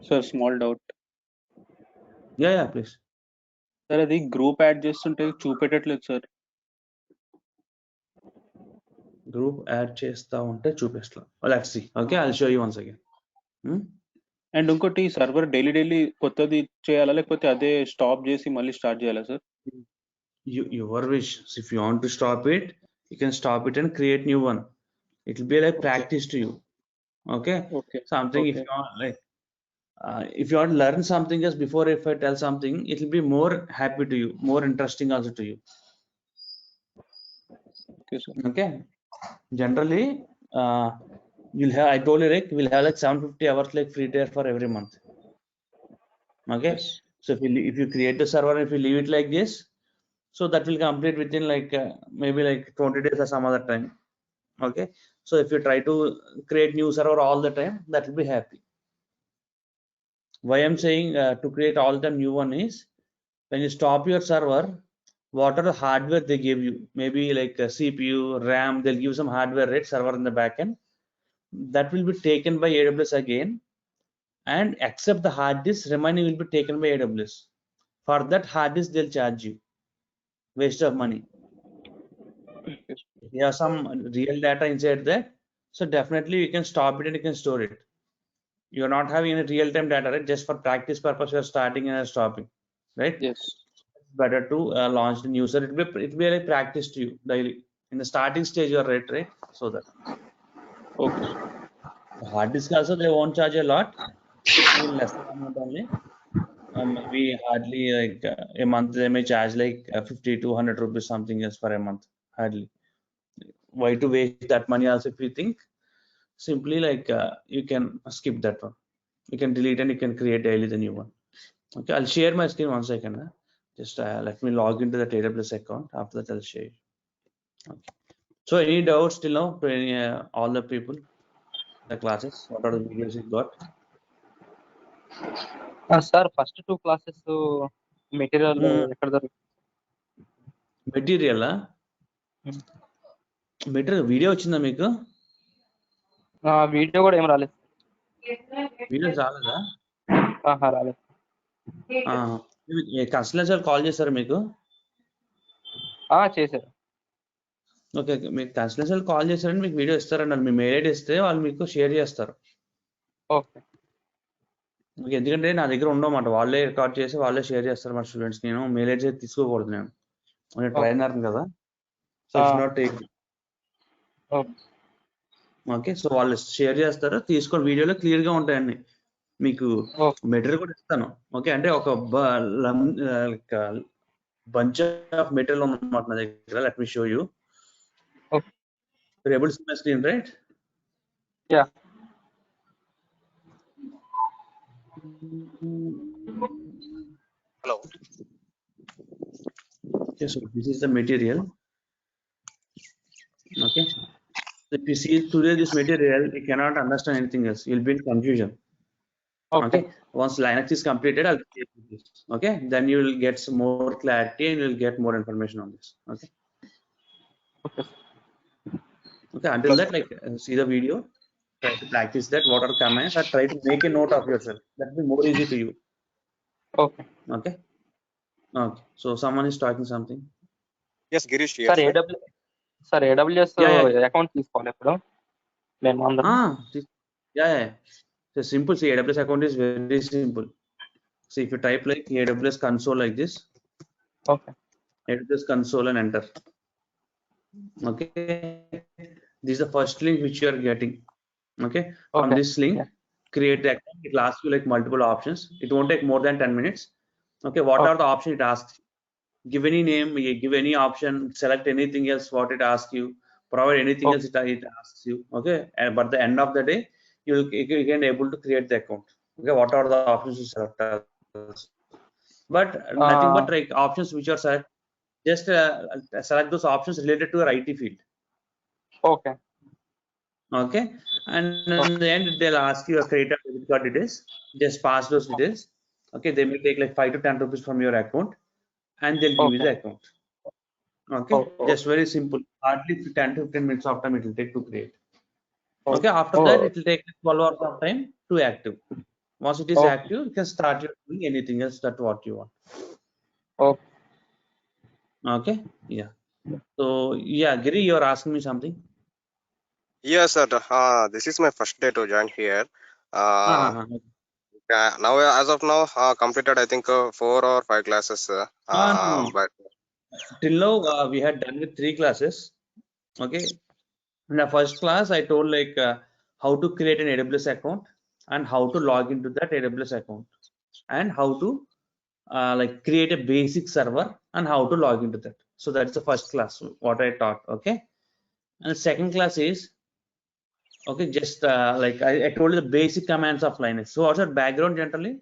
Sir small doubt. Yeah, please. Sir అది group add చేస్తుంటే చూపెట్టట్లేదు sir. Group add చేస్తా ఉంటే చూపిస్తా. Let's see. Okay, I'll show you once again. And ఇంకోటి server daily కొత్తది చేయాలా లేకపోతే అదే స్టాప్ చేసి మళ్ళీ స్టార్ట్ చేయాలా sir? Your wish. So if you want to stop it, you can stop it and create new one. It will be like practice to you. Okay. Something if you want like if you want to learn something just before, if I tell something, it will be more happy to you, more interesting also to you. Okay sir. Okay. Generally you'll have, I told you, like we'll have like 750 hours like free tier for every month. Okay. Yes. So if you create the server, if you leave it like this, so that will complete within like maybe like 20 days or some other time. Okay. So if you try to create new server all the time, that will be happy. Why I'm saying to create all the new one is, when you stop your server, what are the hardware they give you? Maybe like a CPU, RAM, they'll give some hardware, right? Server in the backend. That will be taken by AWS again, and except the hard disk, remaining will be taken by AWS. For that hard disk, they'll charge you. Waste of money. You have some real data inside that, so definitely you can stop it and you can store it. You're not having any real-time data, right? Just for practice purpose, you're starting and stopping, right? Yes. Better to launch the new server. It will be like practice to you daily. In the starting stage, you're right? So that. Okay. Hard disk also, they won't charge a lot. Maybe less amount only. Maybe hardly like a month they may charge like 50 to 100 rupees something else for a month. Hardly. Why to waste that money also? If you think, simply like you can skip that one. You can delete and you can create daily the new one. Okay, I'll share my screen 1 second. Just let me log into the AWS account. After that, I'll share. Okay. So any doubts till now to any all the people, the classes? What are the videos you got? Sir, first 2 classes material ఎక్కడ దొరుకుతుంది? Material video వచ్చిందా మీకు? Video కూడా ఏం రాలేదు. Videos రాలేదా? రాలేదు. Consultancy call చేశారు మీకు? చేశారు. ఓకే, మీకు కన్సల్టెన్సీ కాల్ చేశారని మీకు వీడియో ఇస్తారండి. మీ మెయిల్ ఐడి ఇస్తే వాళ్ళు మీకు షేర్ చేస్తారు. ఓకే. ఎందుకంటే నా దగ్గర ఉండమాట, వాళ్ళే రికార్డ్ చేసి వాళ్ళే షేర్ చేస్తారు మా స్టూడెంట్స్. నేను మెయిల్ ఐడి తీసుకోకూడదు, నేను ట్రైనర్ కదా. So it's not take. Okay, so వాళ్ళు షేర్ చేస్తారు, తీసుకొని వీడియోలో క్లియర్ గా ఉంటాయండి. మీకు మెటీరియల్ కూడా ఇస్తాను. ఓకే, అంటే ఒక బంచ్ ఆఫ్ మెటీరియల్ ఉందన్నమాట నా దగ్గర. Let me show you. You're able to see my screen, right? Yeah. Hello. Okay, so this is the material. Okay, so if you see today this material, you cannot understand anything else. You'll be in confusion. Okay. Once Linux is completed, I'll take this. Okay, then you will get some more clarity and you'll get more information on this. Okay. Okay, until that, like see the video, try to practice that, what are commands, or try to make a note of yourself. That will be more easy to you. Okay. Okay. Okay, so someone is talking something. Yes, Girish here. Sir, AWS account తీసుకోవాలి ఇప్పుడు మేము అందరం. Yeah. So simple. See, AWS account is very simple. See, if you type like AWS console like this. Okay. AWS console and enter. Okay, this is the first link which you are getting. Okay, from this link, create the account. It will ask you like multiple options. It won't take more than 10 minutes. Okay, what are the options it asks? Give any name, give any option, select anything else what it asks you, provide anything else it asks you. Okay, and but the end of the day, you can able to create the account. Okay, what are the options you select? But nothing but like options which are select. Just select those options related to your IT field. Okay. Okay, and in the end they'll ask you a create a credit card details. Just pass those details. Okay, they may take like 5 to 10 rupees from your account, and they'll give you the account. Okay, just very simple. Hardly 10 to 15 minutes of time it will take to create. Okay, after that it will take 12 hours of time to active. Once it is Okay. active, you can start doing anything else that what you want. Okay. Okay. Yeah. So yeah, Giri, you're asking me something. Yes, sir. This is my first day to join here. Now, as of now, completed I think 4 or 5 classes. No. But Till now, we had done with 3 classes. Okay. In the first class, I told like how to create an AWS account and how to log into that AWS account and how to like create a basic server and how to log into that. So that's the first class what I taught. Okay. And the second class is okay, just like I told you the basic commands of Linux. So what's your background generally?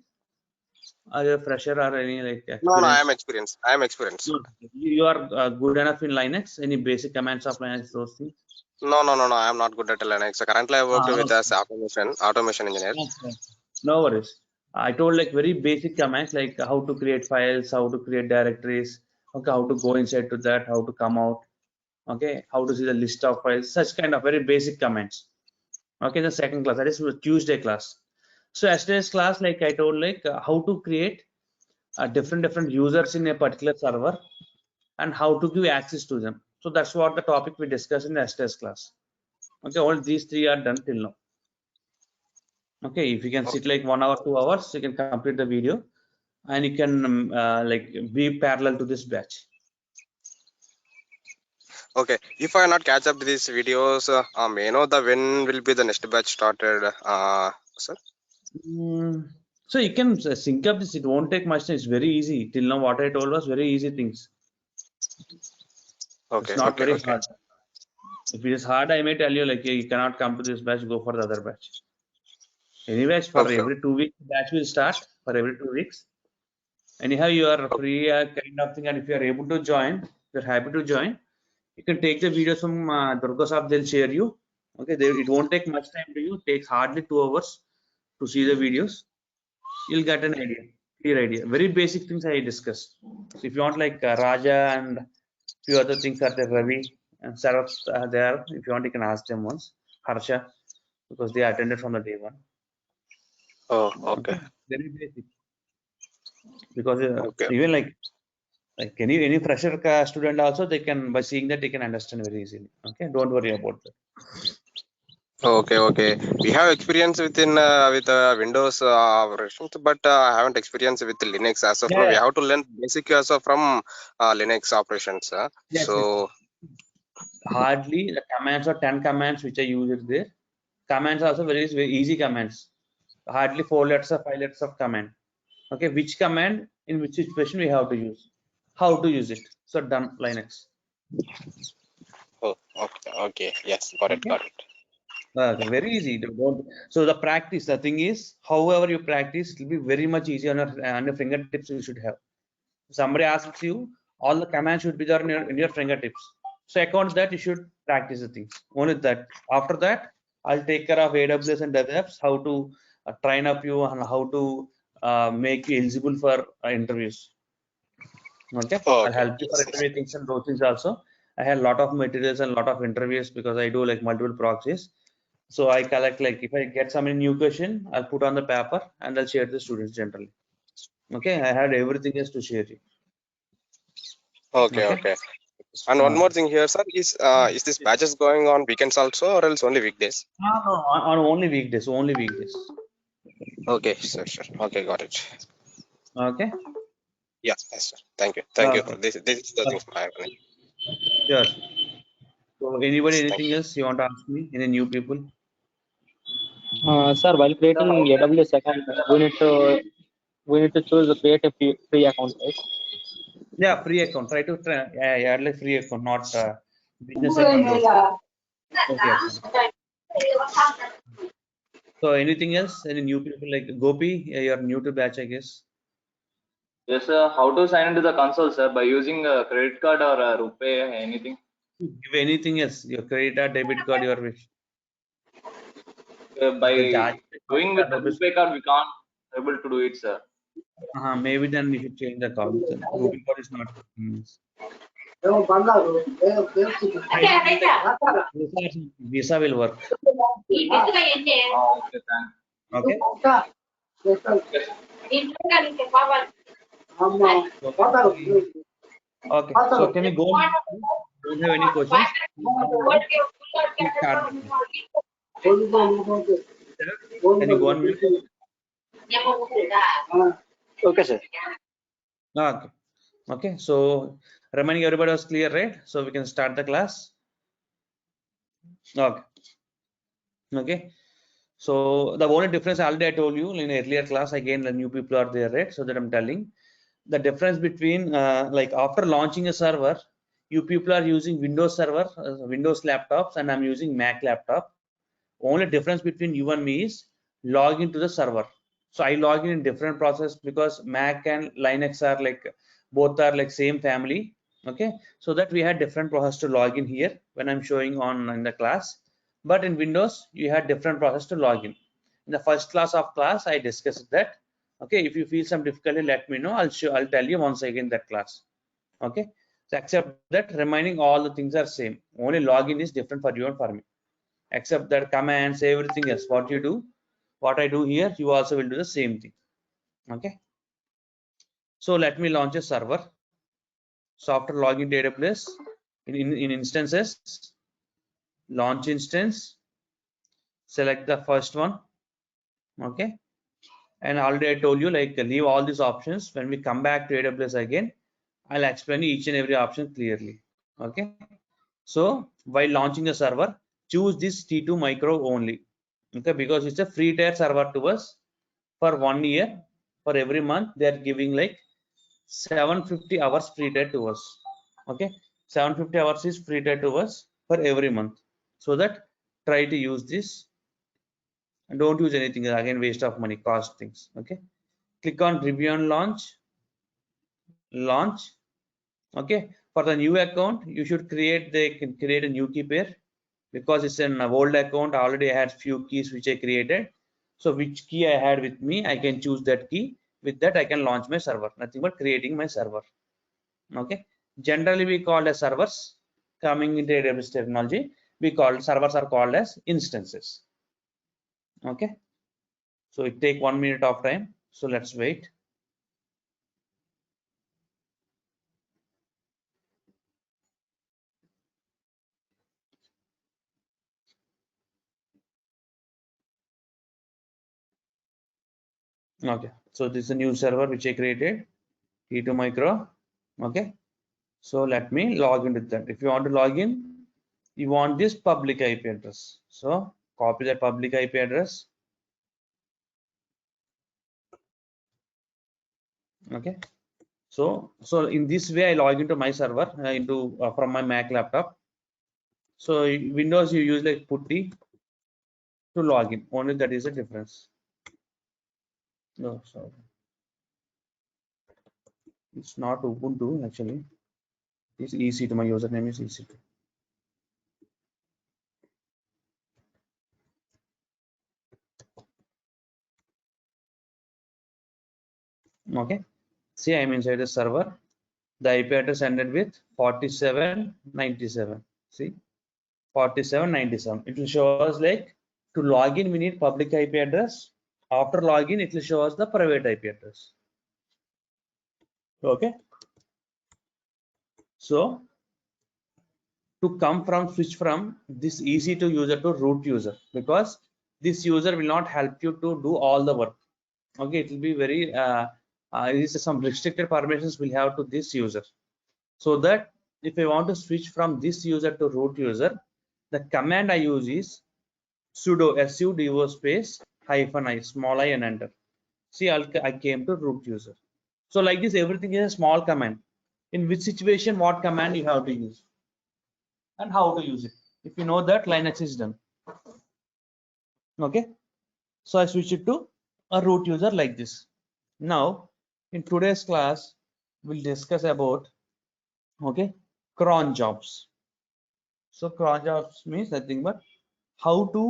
Are you a fresher or any like no, I experience? am experienced. I am experienced. No, you are good enough in Linux. Any basic commands of Linux, those things? No, I am not good at Linux. Currently, I work with Okay. as automation engineer. Okay. No worries. I told like very basic commands like how to create files, how to create directories, okay, how to go inside to that, how to come out, okay, how to see the list of files, such kind of very basic commands. Okay, the second class, that is the Tuesday class. So yesterday's class, like I told, like how to create different users in a particular server and how to give access to them. So that's what the topic we discussed in yesterday's class. Okay, all these 3 are done till now. Okay, if you can sit like 1 hour, 2 hours, you can complete the video and you can like be parallel to this batch. Okay, if I not catch up with these videos, may I know the when will be the next batch started, sir? So you can sync up this. It won't take much time. It's very easy. Till now, what I told was very easy things. Okay, It's not okay, very okay. hard. If it is hard, I may tell you like you cannot come to this batch. Go for the other batch. Anyways, for Okay. every 2 weeks, batch will start for every 2 weeks. Anyhow, you are free kind of thing, and if you are able to join, you're happy to join. You can take the videos from Durga Saab. They'll share you. Okay, it won't take much time to you. It takes hardly 2 hours to see the videos. You'll get an idea, clear idea. Very basic things I discussed. So if you want like Raja and few other things are there, Ravi and Sarath are there. If you want, you can ask them once. Harsha, because they attended from the day one. Oh, okay. Very basic. Because Okay. even like any fresher student also, they can, by seeing that, they can understand very easily. Okay, don't worry about that. Okay. We have experience within with Windows versions, but I haven't experience with Linux as of now. We have to learn basic also from Linux operations. Yes. So Hardly the commands or 10 commands which I use there. Commands are also very easy commands. Hardly 4 letters or 5 letters of command. Okay, which command in which situation we have to use, how to use it. So done Linux. okay. Yes, got it. Very easy. So the practice, the thing is, however you practice, it will be very much easy on your fingertips. You should have. Somebody asks you, all the commands should be there in your fingertips. So according to that, you should practice the things. Only that. After that, I'll take care of AWS and DevOps, how to train up you and how to make you eligible for interviews. Okay, I'll help you for interview things and those things also. I had a lot of materials and a lot of interviews because I do like multiple proxies. So I collect like if I get some new question, I'll put on the paper and I'll share the students generally. Okay, I had everything else to share you. Okay. And one more thing here, sir, is this batches going on weekends also or else only weekdays? No, on only weekdays. Only weekdays. Okay, sure. Okay, got it. Okay. Yes, sir. Thank you. This is the thing I have. Sure. So anybody, Thank anything else you want to ask me? Any new people? Sir, while creating AWS account, we need to choose create a free account, right? Yeah, free account. Try to add like free account, not business account. Okay. So anything else? Any new people like Gopi? You're new to batch, I guess. Yes, sir. How to sign into the console, sir? By using a credit card or a RuPay, anything? Give anything else. Your credit card, debit card, your wish. By doing with the RuPay card, we can't able to do it, sir. Maybe then you should change the card. RuPay card is not. Visa will work. Okay, thanks. Okay. Okay, so can we go on? Don't have any questions? Please start the class. Can you go on mute? Okay, sir. Okay. Okay, so remaining everybody was clear, right? So we can start the class. Okay. Okay. So the only difference already I told you in earlier class, again the new people are there, right? So that I'm telling the difference between like after launching a server, you people are using Windows server, Windows laptops, and I'm using Mac laptop. Only difference between you and me is log into the server. So I log in different process because Mac and Linux are like both are like same family. Okay, so that we had different process to log in here when I'm showing on in the class. But in Windows, you had different process to log in. In the first class of class, I discussed that. Okay, if you feel some difficulty, let me know. I'll tell you once again that class. Okay, so except that remaining all the things are same. Only login is different for you and for me. Except that commands, everything else, what you do, what I do here, you also will do the same thing. Okay, so let me launch a server. So after login to AWS, in instances, launch instance, select the first one. Okay, and already I told you like leave all these options. When we come back to AWS again, I'll explain each and every option clearly. Okay, so while launching the server, choose this T2 micro only. Okay, because it's a free tier server to us for 1 year. For every month they are giving like 750 hours free tier to us. Okay, 750 hours is free tier to us for every month. So that try to use this and don't use anything again, waste of money, cost things. Okay, click on review and launch. Okay, for the new account you should create a new key pair because it's an old account. Already I had few keys which I created. So which key I had with me, I can choose that key. With that I can launch my server, nothing but creating my server. Okay, generally we call as servers. Coming into AWS terminology, we call servers are called as instances. Okay, so it take 1 minute of time, so let's wait. Okay, so this is a new server which I created, T2 micro. Okay, so let me log into that. If you want to log in, you want this public IP address. So copy that public IP address. Okay, so in this way I log into my server from my Mac laptop. So Windows you use like putty to log in. Only that is the difference. No, sorry, it's not Ubuntu actually. It's EC2. My username is EC2. Okay, see I'm inside the server. The IP address ended with 4797. See, 4797. It will show us like to log in we need public IP address. After login it will show us the private IP address. Okay, so to come from switch from this EC2 user to root user, because this user will not help you to do all the work. Okay, it will be very some restricted permissions will have to this user. So that if I want to switch from this user to root user, the command I use is sudo sudo space -i, small I, and enter. See, I came to root user. So like this, everything is a small command. In which situation, what command you have to use and how to use it. If you know that, Linux is done. Okay, so I switch it to a root user like this. Now, in today's class, we'll discuss about cron jobs. So cron jobs means nothing but how to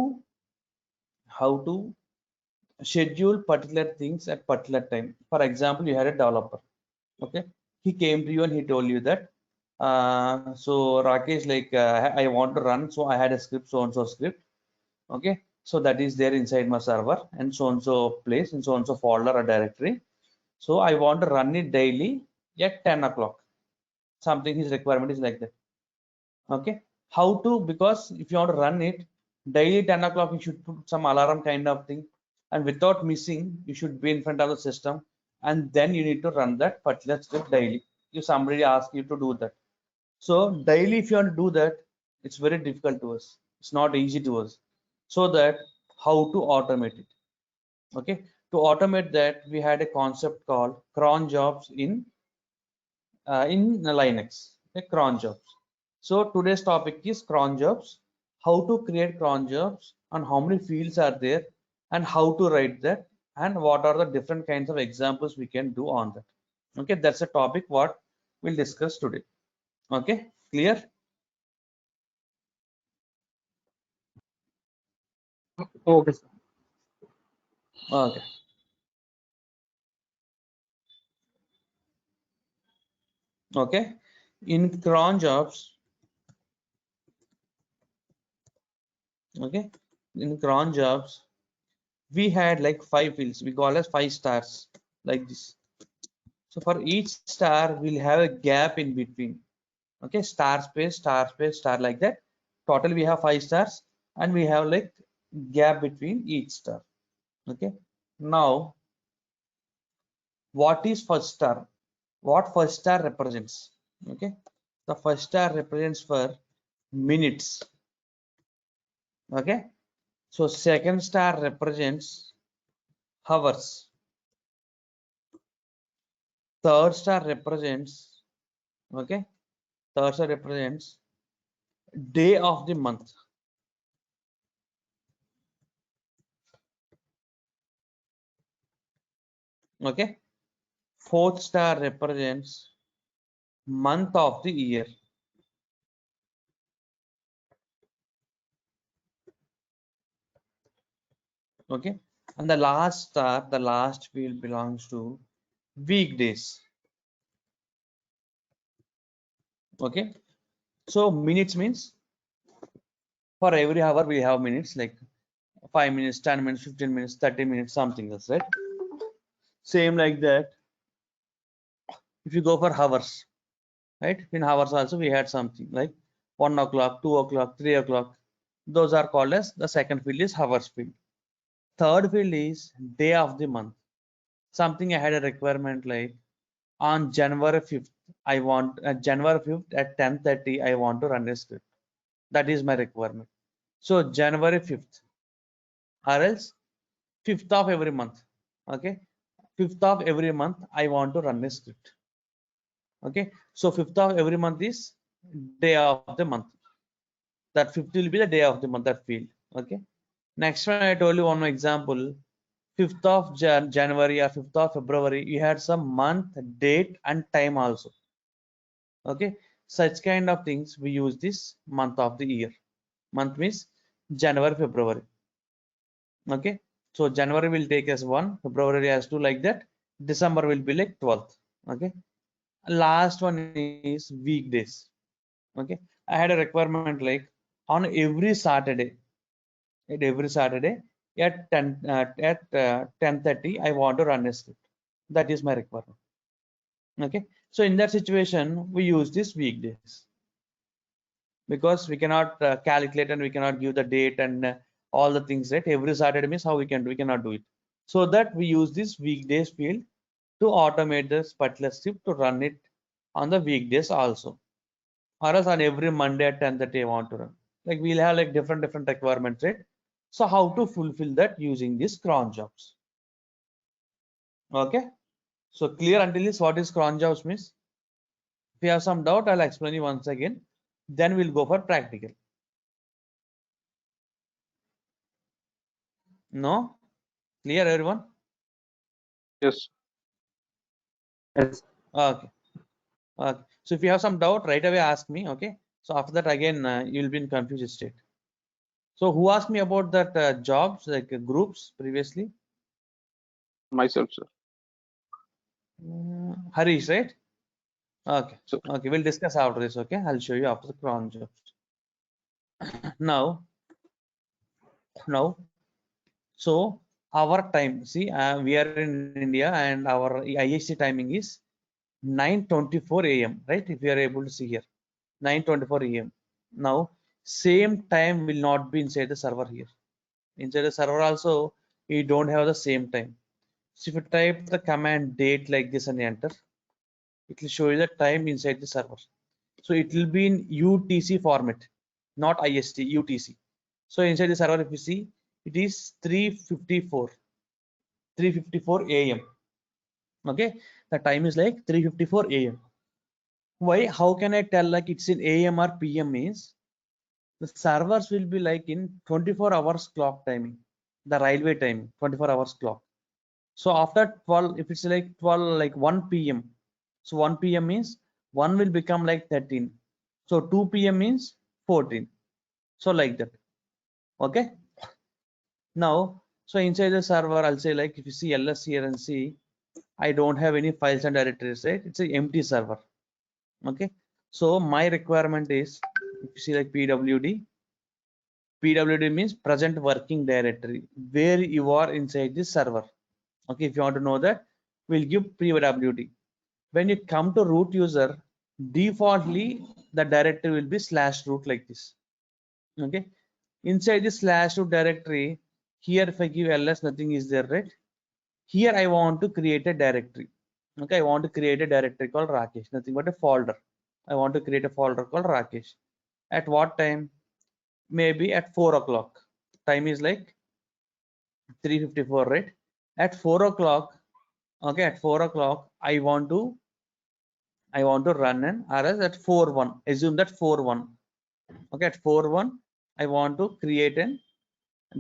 schedule particular things at particular time. For example, you had a developer. Okay, he came to you and he told you that so Rakesh, like I want to run, so I had a script, so and so script. Okay, So that is there inside my server and so place in so folder or directory. So I want to run it daily at 10 o'clock. Something his requirement is like that. Okay. How to, because if you want to run it daily 10 o'clock, you should put some alarm kind of thing. And without missing, you should be in front of the system. And then you need to run that particular step daily. If somebody asks you to do that. So daily, if you want to do that, it's very difficult to us. It's not easy to us. So that how to automate it. Okay. To automate that, we had a concept called cron jobs in Linux. Okay, cron jobs. So today's topic is cron jobs. How to create cron jobs and how many fields are there and how to write that and what are the different kinds of examples we can do on that. Okay, that's a topic what we'll discuss today. Okay, clear? Okay, sir. Okay. Okay, in cron jobs, okay, in cron jobs, we had like 5 fields. We call as 5 stars like this. So for each star, we'll have a gap in between. Okay, star space, star like that. Total we have 5 stars and we have like gap between each star. Okay, now what is first star? What first star represents? Okay, the first star represents for minutes. Okay, so second star represents hours. Third star represents, okay, third star represents day of the month. Okay, fourth star represents month of the year. Okay, and the last star, the last field belongs to weekdays. Okay, so minutes means for every hour we have minutes, like 5 minutes, 10 minutes, 15 minutes, 30 minutes, something else, right? Same like that. If you go for hours, right? In hours also we had something like 1 o'clock, 2 o'clock, 3 o'clock. Those are called as the second field is hours field. Third field is day of the month. Something I had a requirement like on January 5th, I want January 5th at 10:30, I want to run a script. That is my requirement. So January 5th or else 5th of every month. Okay, 5th of every month, I want to run a script. Okay, so 5th of every month is day of the month. That 5th will be the day of the month, that field. Okay, next one I told you one example. 5th of January or 5th of February, you had some month, date, and time also. Okay, such kind of things we use this month of the year. Month means January, February. Okay, so January will take as 1, February as 2, like that. December will be like 12th. Okay, last one is weekdays. Okay, I had a requirement like on every Saturday, at 10:30 I want to run a script. That is my requirement. Okay, so in that situation we use this weekdays because we cannot calculate and we cannot give the date and all the things, right? Every Saturday means how we cannot do it. So that we use this weekdays field to automate this particular script to run it on the weekdays also, or else on every Monday at 10:30 I want to run. Like we'll have like different requirements, right? So how to fulfill that using these cron jobs? Okay, so clear until this what is cron jobs means? If you have some doubt, I'll explain you once again. Then we'll go for practical. No? Clear everyone? Yes. Yes. Okay. Okay. So if you have some doubt, right away ask me. Okay. So after that, again, you'll be in confused state. So who asked me about that jobs, like groups previously? Myself, sir. Harish, right? Okay. So Okay. We'll discuss after this. Okay. I'll show you after the cron jobs. Now, So our time, see, we are in India and our IST timing is 9:24 a.m. right? If you are able to see here, 9:24 a.m. Now same time will not be inside the server here. Inside the server also we don't have the same time. So if you type the command date like this and enter, it will show you the time inside the server. So it will be in UTC format, not IST, UTC. So inside the server, if you see, it is 3:54 a.m. Okay, the time is like 3:54 a.m. Why? How can I tell like it's in AM or PM? Means the servers will be like in 24 hours clock timing, the railway timing, 24 hours clock. So after 12, if it's like 12, like 1 p.m. So 1 p.m. means 1 will become like 13. So 2 p.m. means 14. So like that. Okay. Now, so inside the server, I'll say like if you see ls here and see, I don't have any files and directories, right? It's an empty server. Okay. So my requirement is, if you see like PWD means present working directory, where you are inside this server. Okay, if you want to know that, we'll give PWD. When you come to root user, defaultly the directory will be /root like this. Okay, inside this /root directory, here if I give ls, nothing is there, right? Here I want to create a directory. Okay, I want to create a directory called Rakesh, nothing but a folder. I want to create a folder called Rakesh. At what time? Maybe at 4 o'clock. Time is like 3:54, right? At 4 o'clock, okay, at 4 o'clock I want to run an RS at 4:1. Assume that 4:1. Okay, at 4:1 I want to create a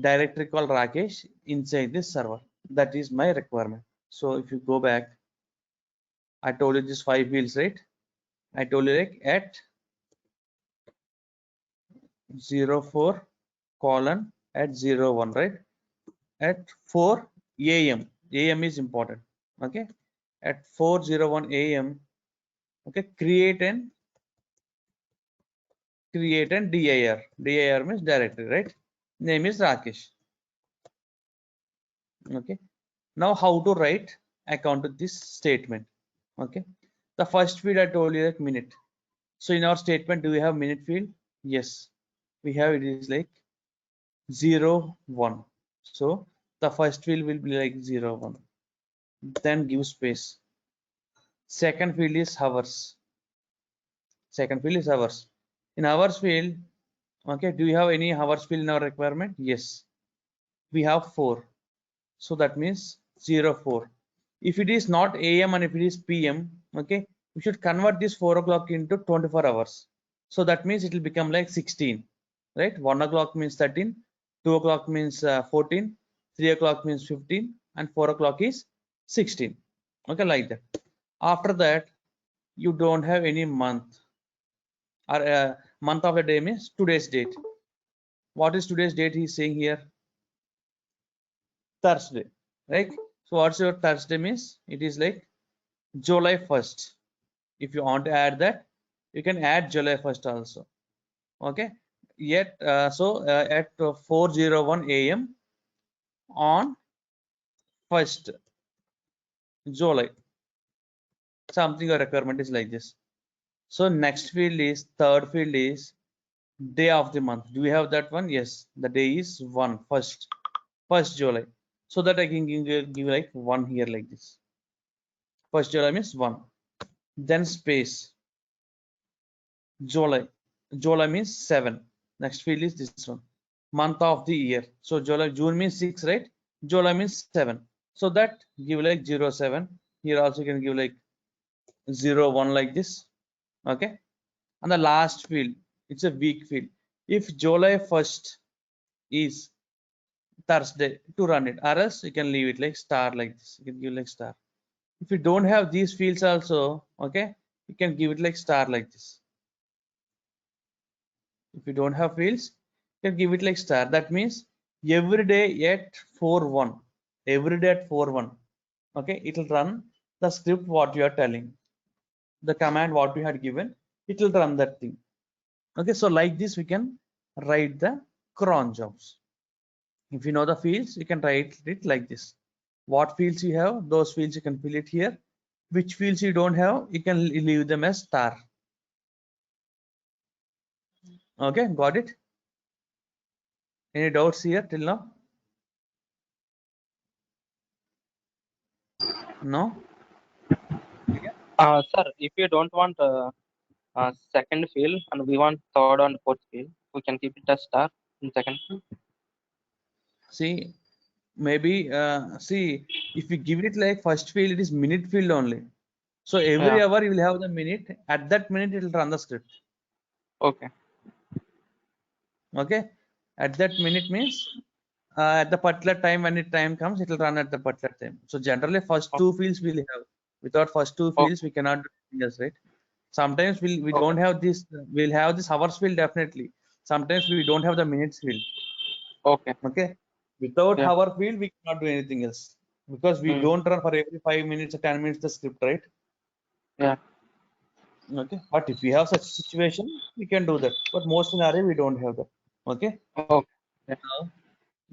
directory called Rakesh inside this server. That is my requirement. So if you go back, I told you this 5 fields, right? I told you like at 04 colon at 01, right? At 4 a.m. AM is important. Okay, at 4:01 a.m. okay, create an dir. Dir means directory, right? Name is Rakesh. Okay, now how to write account to this statement? Okay, the first field I told you like minute. So in our statement, do we have minute field? Yes, we have. It is like 01. So the first field will be like 01. Then give space. Second field is hours. Second field is hours. In hours field, okay, do you have any hours field in our requirement? Yes, we have 4. So that means 04. If it is not AM and if it is PM, okay, we should convert this 4 o'clock into 24 hours. So that means it will become like 16, right? 1 o'clock means 13, 2 o'clock means 14, 3 o'clock means 15, and 4 o'clock is 16. Okay, like that. After that, you don't have any month, or month of the day means today's date. What is today's date? He's saying here Thursday, right? So what's your Thursday means? It is like July 1st. If you want to add that, you can add July 1st also. Okay, yet at 4:01 a.m. on 1st July, something your requirement is like this. So next field is, third field is day of the month. Do we have that one? Yes, the day is 1st July. So that I can give like 1 here like this. 1st July means 1. Then space July. July means 7. Next field is this one. Month of the year. So July, June means 6, right? July means 7. So that give like 07. Here also you can give like 01 like this. Okay. And the last field, it's a week field. If July 1st is Thursday, to run it, or else you can leave it like star like this. You can give like star. If you don't have these fields also, okay, you can give it like star like this. If you don't have fields, you can give it like star. That means every day at 4:1, every day at 4:1, okay, it will run the script what you are telling, the command what we had given, it will run that thing. Okay, so like this we can write the cron jobs. If you know the fields, you can write it like this. What fields you have, those fields you can fill it here. Which fields you don't have, you can leave them as star. Okay, got it? Any doubts here till now? No? Sir, if you don't want second field and we want third and fourth field, we can keep it as star in second field. See, maybe see, if you give it like first field, it is minute field only. So every Yeah. hour you will have the minute. At that minute, it will run the script. Okay. Okay. At that minute means at the particular time when it time comes, it will run at the particular time. So generally, first two fields we'll have. Without first two Okay. fields, we cannot do anything else, right? Sometimes we Okay. don't have this. We'll have this hours field definitely. Sometimes we don't have the minutes field. Okay. Okay. Without Yeah. hour field, we cannot do anything else because we don't run for every 5 minutes or 10 minutes the script, right? Yeah. Okay. But if we have such situation, we can do that. But most scenario, we don't have that. Okay. Okay. Yeah. Now,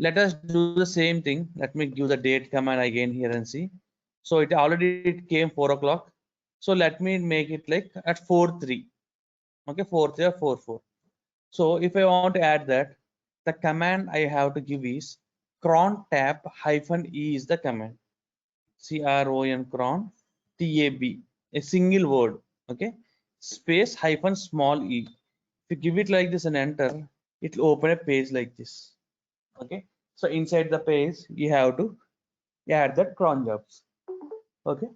let us do the same thing. Let me give the date command again here and see. So it came 4 o'clock. So let me make it like at 4:03. Okay, 4:03 or 4:04. So if I want to add that, the command I have to give is cron tab -e is the command. CRON cron TAB, a single word. Okay, space -small e. If you give it like this and enter, it will open a page like this. Okay, so inside the page you have to add that cron jobs. Okay,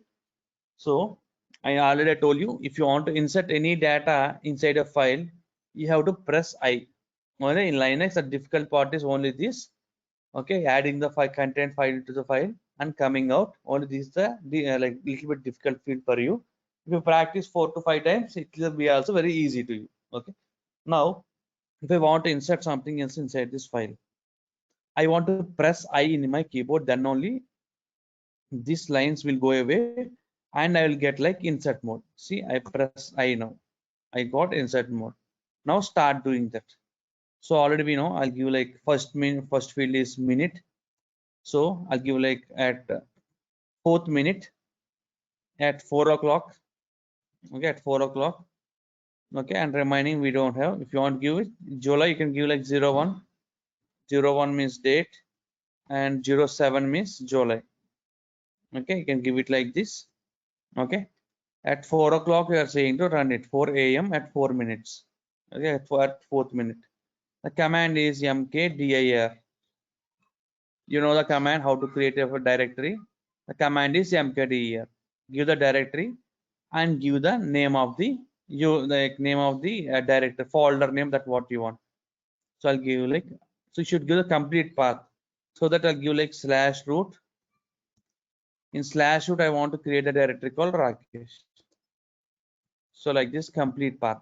so I already told you, if you want to insert any data inside a file, you have to press I. Okay, in Linux, the difficult part is only this. Okay, adding the content file to the file and coming out. Only this is the like little bit difficult field for you. If you practice 4 to 5 times, it will be also very easy to you. Okay, now if I want to insert something else inside this file, I want to press I in my keyboard, then only these lines will go away and I will get like insert mode. See, I press I now. I got insert mode. Now start doing that. So already we know, I'll give like first field is minute. So I'll give like at 4th minute at 4 o'clock. Okay, at 4 o'clock. Okay, and remaining we don't have. If you want to give it July, you can give like 01. 01 means date and 07 means July. Okay, you can give it like this. Okay, at 4 o'clock we are saying to run it 4 a.m. at 4 minutes. Okay, at 4th minute. The command is mkdir. You know the command how to create a directory. The command is mkdir. Give the directory and give the name of the directory folder name, that what you want. So I'll give like, so you should give the complete path. So that I'll give like /root. In /root I want to create a directory called Rakesh. So like this complete path.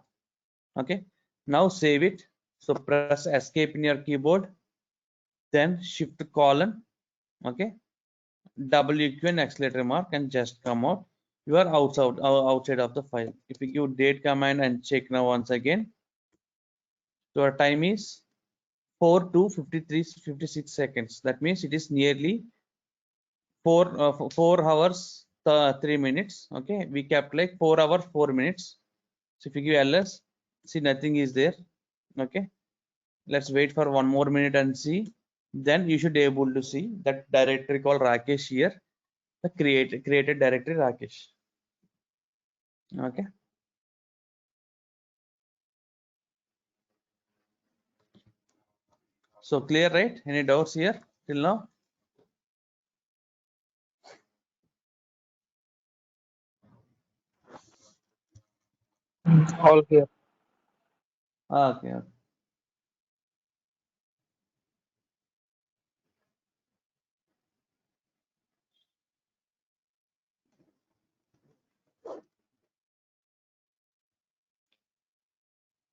Okay, now save it. So press escape in your keyboard, then shift colon. Okay, WQ and exclamation mark and just come out. You are outside of the file. If you give date command and check now once again, so our time is 4:53:56 seconds. That means it is nearly 4 hours 3 minutes. Okay, we kept like 4 hours 4 minutes. So if you give ls, see nothing is there. Okay, let's wait for 1 more minute and see. Then you should be able to see that directory called Rakesh here, the created directory Rakesh. Okay. So clear, right? Any doubts here till now? All clear. Okay.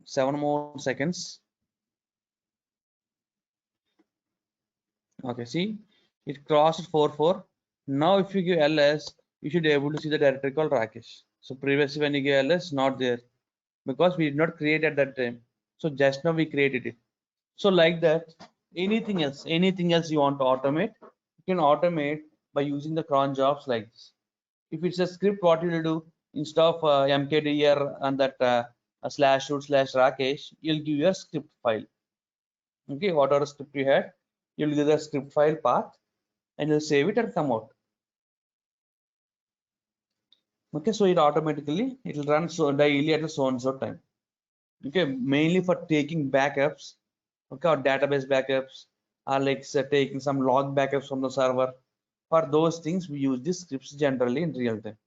7 more seconds. Okay, see, it crossed 4:04. Now if you give ls, you should be able to see the directory called Rakesh. So previously when you give ls, not there because we did not create at that time. So just now we created it. So like that, anything else you want to automate, you can automate by using the cron jobs like this. If it's a script, what you will do, instead of mkdir and that /root/Rakesh, you'll give your script file. Okay, whatever script you had, you'll give the script file path and you'll save it and come out. Okay, so it automatically it will run so daily at a so and so time. Okay, mainly for taking backups, okay, or database backups, or like say, taking some log backups from the server. For those things, we use these scripts generally in real time.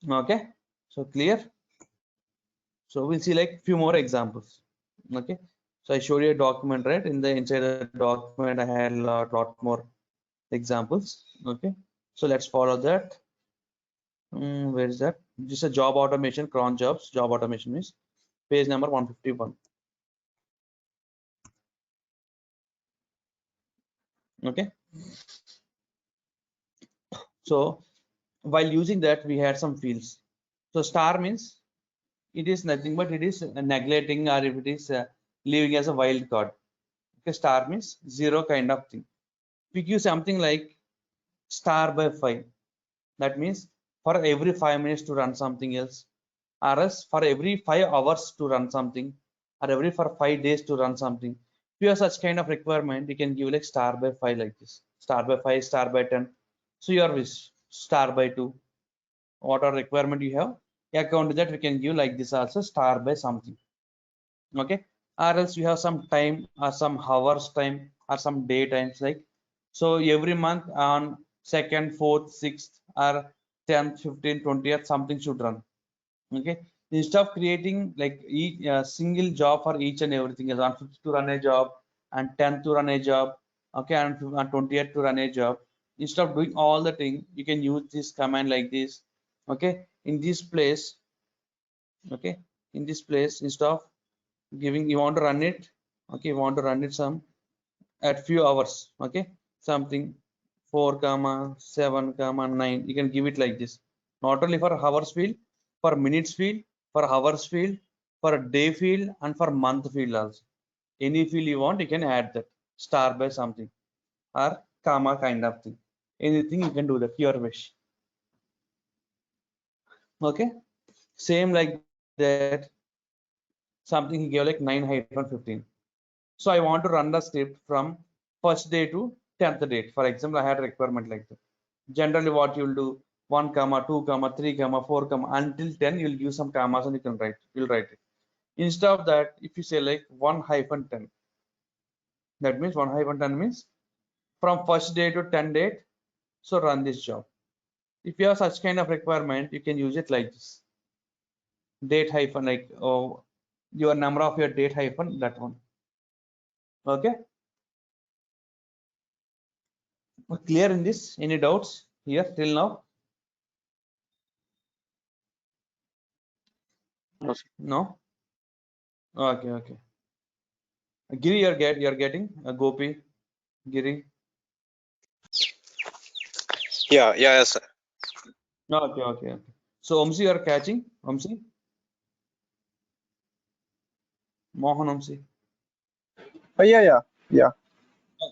Okay, so clear. So we'll see like few more examples. Okay, so I showed you a document, right? In the inside the document, I had a lot more examples. Okay, so let's follow that. Where is that? This is a job automation, cron jobs. Job automation is page number 151. Okay, so while using that, we had some fields. So star means it is nothing but it is neglecting, or if it is leaving as a wild card. Okay, star means 0 kind of thing. If we give something like star by 5, that means for every 5 minutes to run something else, or else for every 5 hours to run something, or every for 5 days to run something. If you have such kind of requirement, you can give like star by 5 like this, star by 5, star by 10. So your wish, star by 2, whatever requirement you have, according to that we can give like this also, star by something. Okay, or else you have some time or some hours time or some day times, like so every month on 2nd, 4th, 6th or 10th, 15th, 20th something should run. Okay, instead of creating like each single job for each and everything else, on 5th to run a job and 10th to run a job, okay, and on 20th to run a job, instead of doing all the thing, you can use this command like this. Okay, in this place, okay, in this place, instead of giving, you want to run it, okay, you want to run it some at few hours, okay, something 4,7,9, you can give it like this, not only for hours field, for minutes field, for hours field, for a day field, and for month field also. Any field you want, you can add that star by something or comma kind of thing. Anything you can do that, your wish. Okay, same like that, something he gave like 9-15. So I want to run the script from first day to 10th date. For example, I had a requirement like that. Generally, what you'll do, 1, 2, 3, 4, until 10, you'll use some commas and you can write. You'll write it. Instead of that, if you say like 1-10, that means 1-10 means from first day to 10 date. So run this job. If you have such kind of requirement, you can use it like this. Date hyphen, like your number of your date hyphen, that one. Okay. Clear in this? Any doubts here till now? No. Okay, okay. Giri, you're getting Gopi, Giri. Yeah, yes, sir. Okay, okay, okay. So Omsi, you're catching Omsi. Mohan Omsi. Yeah.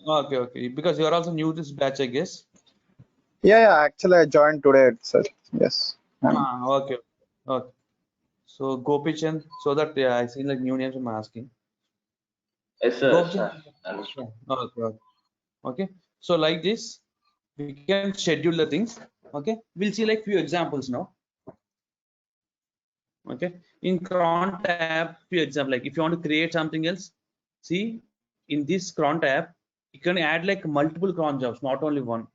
Okay, okay. Because you're also new to this batch, I guess. Yeah. Actually, I joined today, sir. Yes. Okay, okay. So Gopi Chand, so that I see like new names I'm asking. Yes, sir. Gopi Sir. Chand. Understood. Okay, okay. Okay. So like this, we can schedule the things. Okay. We'll see like few examples now. Okay, in cron tab, few example, like if you want to create something else, see in this cron tab you can add like multiple cron jobs, not only one.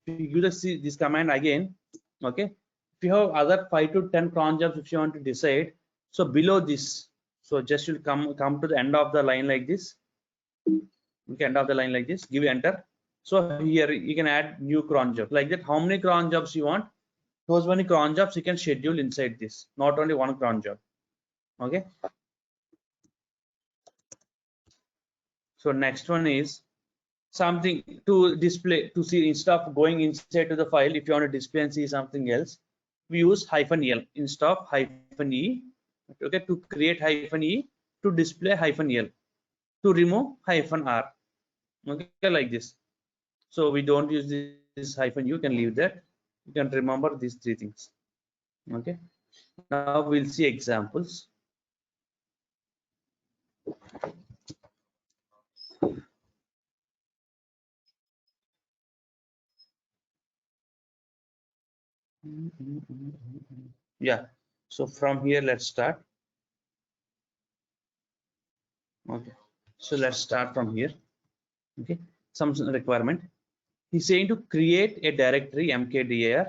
If you use this command again, okay, if you have other 5 to 10 cron jobs, if you want to decide, so below this, so just you'll come to the end of the line like this. Okay, end of the line like this, give enter. So here you can add new cron job like that. How many cron jobs you want, those many cron jobs you can schedule inside this, not only one cron job. Okay, so next one is something to display, to see, instead of going inside to the file, if you want to display and see something else, we use -l instead of -e. Okay, to create -e, to display -l. to remove hyphen r. Okay, like this. So we don't use this hyphen, you can leave that. You can remember these three things. Okay, now we'll see examples. Yeah, so from here let's start. Okay, so let's start from here. Okay, some requirement. He's saying to create a directory mkdir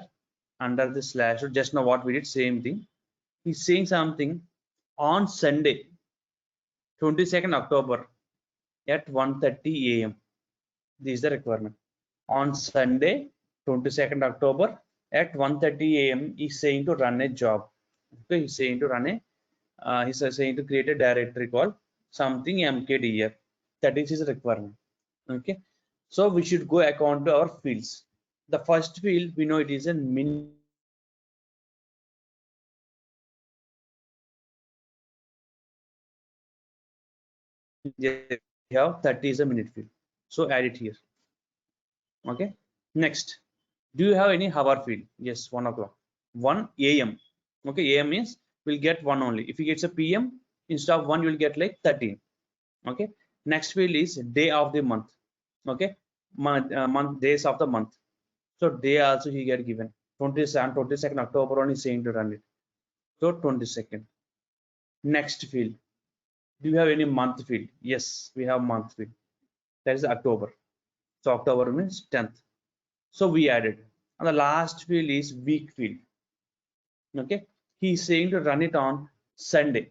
under the slash, or just now what we did, same thing. He's saying something on Sunday 22nd October at 1:30 a.m. This is the requirement. On Sunday 22nd October at 1:30 a.m. he's saying to run a job. Okay, he's saying to run a he's saying to create a directory called something mkdir. That is his requirement. Okay, so we should go according to our fields. The first field we know it is a min. We have 30 is a minute field, so add it here. Okay, next, do you have any hour field? Yes, 1 o'clock, 1 a.m. Okay, a.m. means we'll get 1 only. If you get a p.m. instead of 1, you will get like 13. Okay, next field is day of the month. Okay, month days of the month. So day also he get given 22nd October only saying to run it. So 22nd. Next field, do you have any month field? Yes, we have month field. That is October. So October means 10th. So we added. And the last field is week field. Okay, he is saying to run it on Sunday.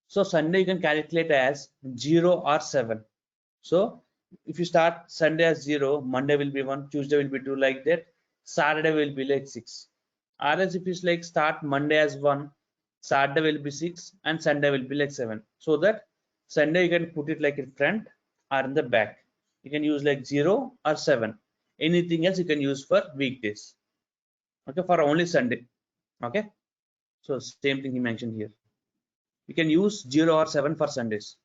So Sunday you can calculate as 0 or 7. So if you start Sunday as 0, Monday will be 1, Tuesday will be 2, like that. Saturday will be like 6. Or else if you like start Monday as 1, Saturday will be 6, and Sunday will be like 7. So that Sunday you can put it like in front or in the back. You can use like 0 or 7. Anything else you can use for weekdays. Okay, for only Sunday. Okay, so same thing he mentioned here. You can use 0 or 7 for Sundays.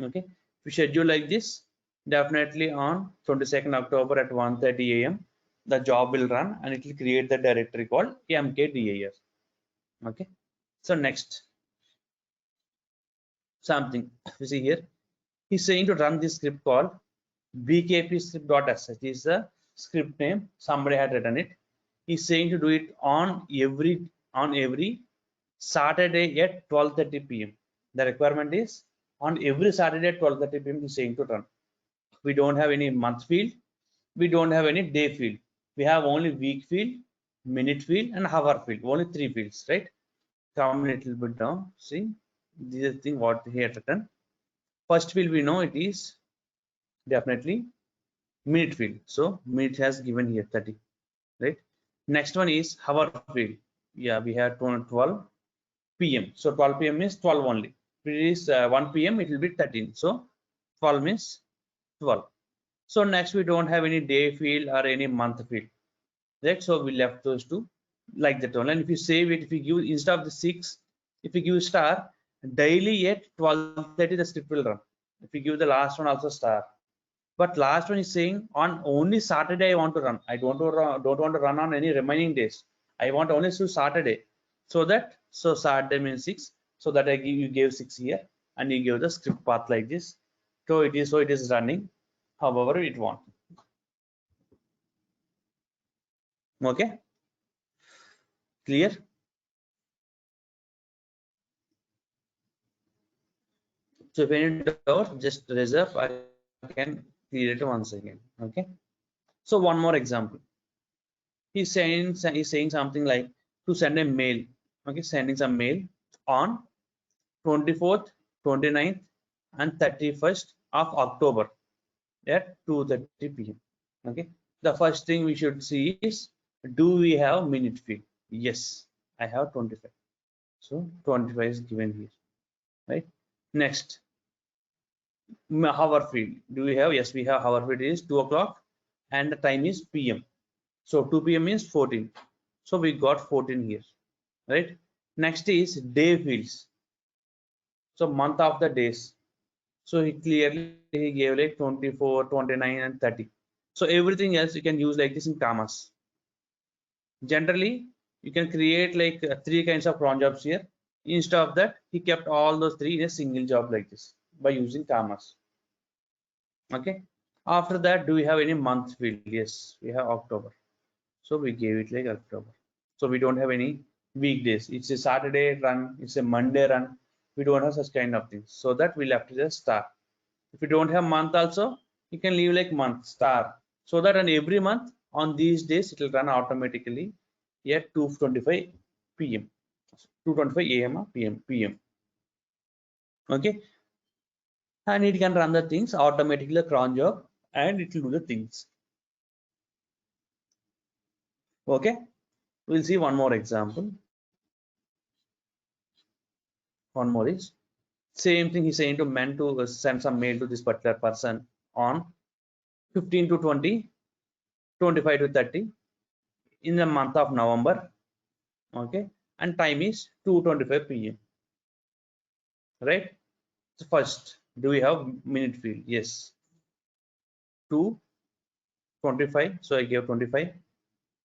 Okay, if you schedule like this, definitely on 22nd October at 1:30 a.m. the job will run and it will create the directory called mkdir. Okay, so next, something you see here, he's saying to run this script called bkp script.sh. This is the script name, somebody had written it. He's saying to do it on every Saturday at 12:30 p.m. The requirement is on every Saturday at 12:30 p.m. he's saying to run. We don't have any month field, we don't have any day field, we have only week field, minute field, and hour field. Only 3 fields, right? Come a little bit down, see, this is the thing what he had written. First field we know it is definitely minute field, so minute has given here 30, right? Next one is hour field. Yeah, we have 12 p.m. so 12 p.m. means 12 only. If it is 1 p.m. it will be 13, so 12 means 12. So next we don't have any day field or any month field, right? So we left those two like that one. And if you save it, if you give instead of the 6, if you give star, daily at 12:30 the script will run. If you give the last one also star, but last one is saying on only Saturday I want to run. I don't want to run on any remaining days. I want only to Saturday. So Saturday means 6. So that you gave 6 here, and you give the script path like this. So it is running however it want. Okay, clear? So if any doubt, just raise up. I can clear it once again. Okay, so one more example. He's saying something like to send a mail. Okay, sending some mail on 24th, 29th, and 31st of October at 2:30 p.m. Okay, the first thing we should see is, do we have minute field? Yes, I have 25. So 25 is given here, right? Next, hour field. Do we have? Yes, we have. Hour field is 2 o'clock and the time is p.m. So 2 p.m. means 14. So we got 14 here, right? Next is day fields. So month of the days. So he clearly gave like 24, 29, and 30. So everything else you can use like this in commas. Generally, you can create like 3 kinds of cron jobs here. Instead of that, he kept all those 3 in a single job like this by using commas. Okay. After that, do we have any month field? Yes, we have October. So we gave it like October. So we don't have any weekdays. It's a Saturday run, it's a Monday run. We don't have such kind of things. So that we'll have to just star. If you don't have month also, you can leave like month star. So that on every month on these days it will run automatically at 2:25 p.m. 2:25 a.m. or p.m. Okay, and it can run the things automatically, the cron job, and it will do the things. Okay, we'll see one more example. One more is same thing. He's saying to men to send some mail to this particular person on 15 to 20, 25 to 30 in the month of November. Okay, and time is 2:25 p.m. right? So first, do we have minute field? Yes, 2:25, so I gave 25.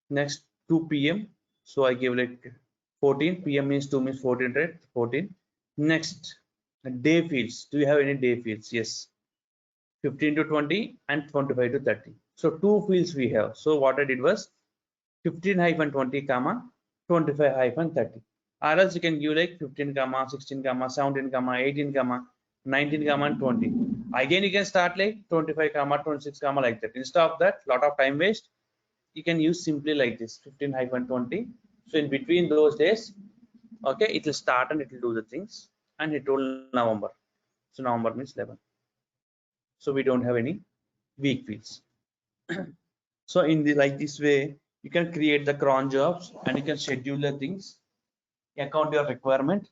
Next 2 p.m, so I gave like 14. p.m. means 2 means 14, right? 14. Next, day fields. Do you have any day fields? Yes, 15 to 20 and 25 to 30. So 2 fields we have. So what I did was 15-20 comma 25-30, or else you can give like 15 comma 16 comma 17 comma 18 comma 19 comma and 20. Again you can start like 25 comma 26 comma like that. Instead of that, lot of time waste, you can use simply like this 15-20. So in between those days, okay, it will start and it will do the things. And it told November, so November means 11. So we don't have any week fields. So in the like this way, you can create the cron jobs and you can schedule the things, account your requirement,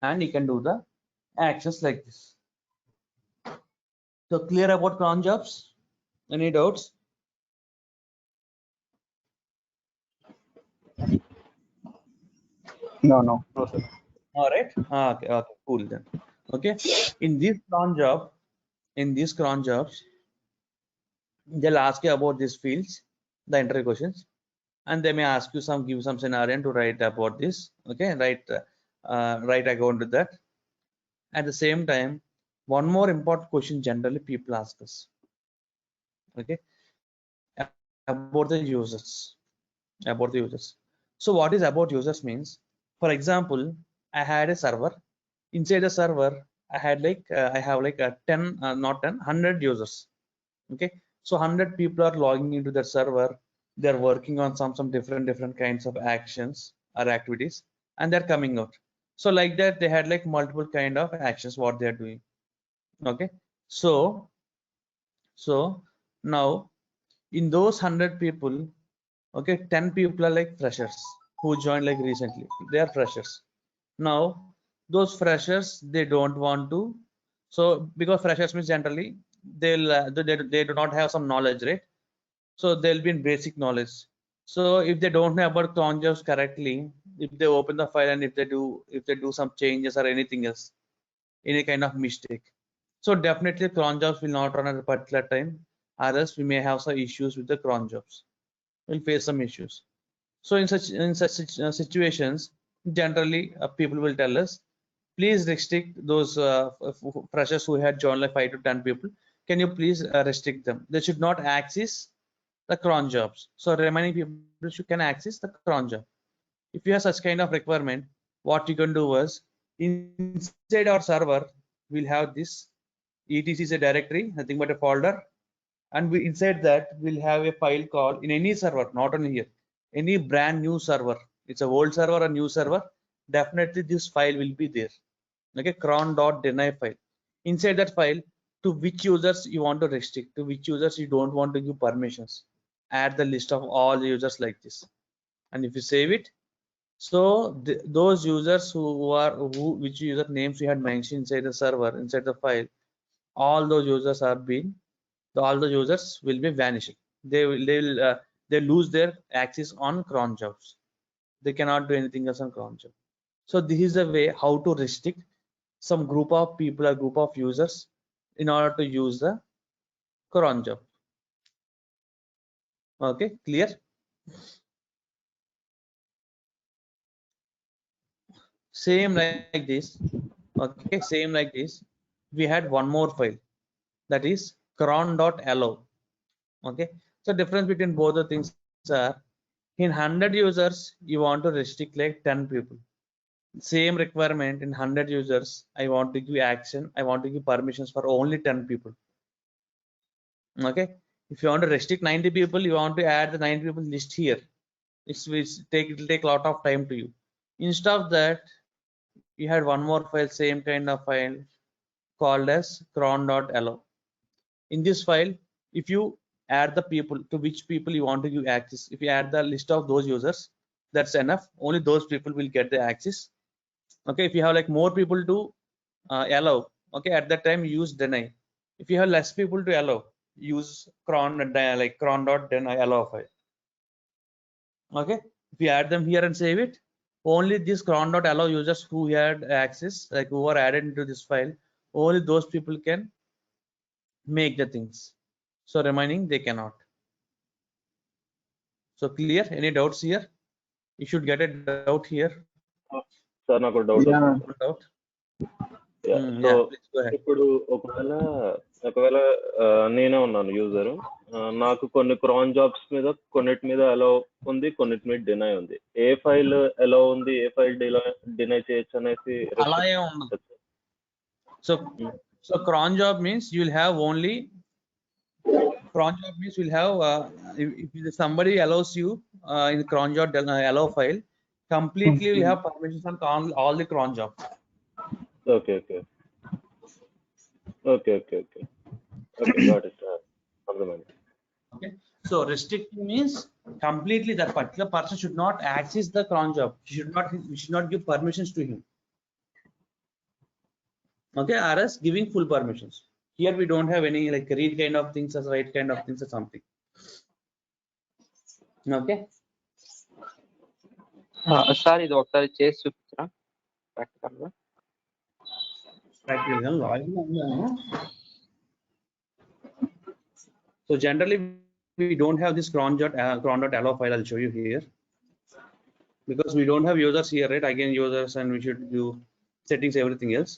and you can do the actions like this. So clear about cron jobs? Any doubts? No. No, sir. All right. Okay, cool then. Okay. In this cron jobs, they'll ask you about these fields, the interview questions, and they may ask you give some scenario to write about this. Okay, write account to that. At the same time, one more important question generally people ask us, okay, about the users. So what is about users means, for example, I had a server. Inside the server, I had like I have like a 10, not 10, 100 users. Okay, so 100 people are logging into the server. They're working on some different kinds of actions or activities, and they're coming out. So like that, they had like multiple kind of actions what they're doing. Okay, so now in those 100 people, okay, 10 people are like freshers who joined like recently. They are freshers. Now those freshers, they don't want to, so because freshers means generally they do not have some knowledge, right? So they'll be in basic knowledge. So if they don't know about cron jobs correctly, if they open the file and if they do some changes or anything else, any kind of mistake, so definitely cron jobs will not run at a particular time, or else we may have some issues with the cron jobs. We'll face some issues. So in such situations, generally people will tell us, please restrict those freshers who had joined like 5 to 10 people. Can you please restrict them? They should not access the cron jobs. So remaining people can access the cron job. If you have such kind of requirement, what you can do is, inside our server, we'll have this etc is a directory, nothing but a folder, and inside that we'll have a file called, in any server, not only here, any brand new server, it's a old server or new server, definitely this file will be there. Okay, cron.deny file. Inside that file, to which users you want to restrict, to which users you don't want to give permissions, add the list of all the users like this. And if you save it, so those users which user names we had mentioned inside the server, inside the file, all those users are being, all the users will be vanishing. They lose their access on cron jobs. They cannot do anything else on cron job. So this is the way how to restrict some group of people or group of users in order to use the cron job. Okay, clear? Same like this. Okay, same like this. We had one more file, that is cron.allow. Okay, so difference between both the things are, in 100 users you want to restrict like 10 people. Same requirement, in 100 users I want to give action, I want to give permissions for only 10 people. Okay, if you want to restrict 90 people, you want to add the 90 people list here. It will take a lot of time to you. Instead of that, you had one more file, same kind of file called as cron.allow. In this file, if you add the people to which people you want to give access, if you add the list of those users, that's enough. Only those people will get the access. Okay, if you have like more people to allow, okay, at that time use deny. If you have less people to allow, use like cron.deny allow file. Okay, if you add them here and save it, only this cron.allow users who had access, like who are added into this file, only those people can make the things. So remaining they cannot. So clear? Any doubts here? You should get a doubt here. Sir నాకు doubt Yeah. వచ్చింది. Doubt? Yeah, Yeah, so please go ahead. ఇప్పుడు ఒకవేళ నేనే ఉన్నాను user, నాకు కొన్ని క్రాన్ jobs మీద కొన్నిటి మీద అలో ఉంది, కొన్నిటి మీద డినై ఉంది. ఏ ఫైల్ అలో ఉంది, ఏ ఫైల్ డినై చేయొచ్చు అనేసి అలా ఏం ఉండదు. So cron job means you'll have only cron job means you'll have if somebody allows you in cron job allow file, completely you'll have permissions on all the cron job. Okay got it. అర్థమైంది. Okay, so restricting means completely that particular person should not access the cron job. We should not give permissions to him. Okay, or else giving full permissions. Here we don't have any like read kind of things or write kind of things or something. Okay. Sir ఇది ఒకసారి చేసి చూపించరా practical గా? Practical log. So generally we don't have this cron.allow file. I'll show you here because we don't have users here, right? Again users, and we should do settings, everything else.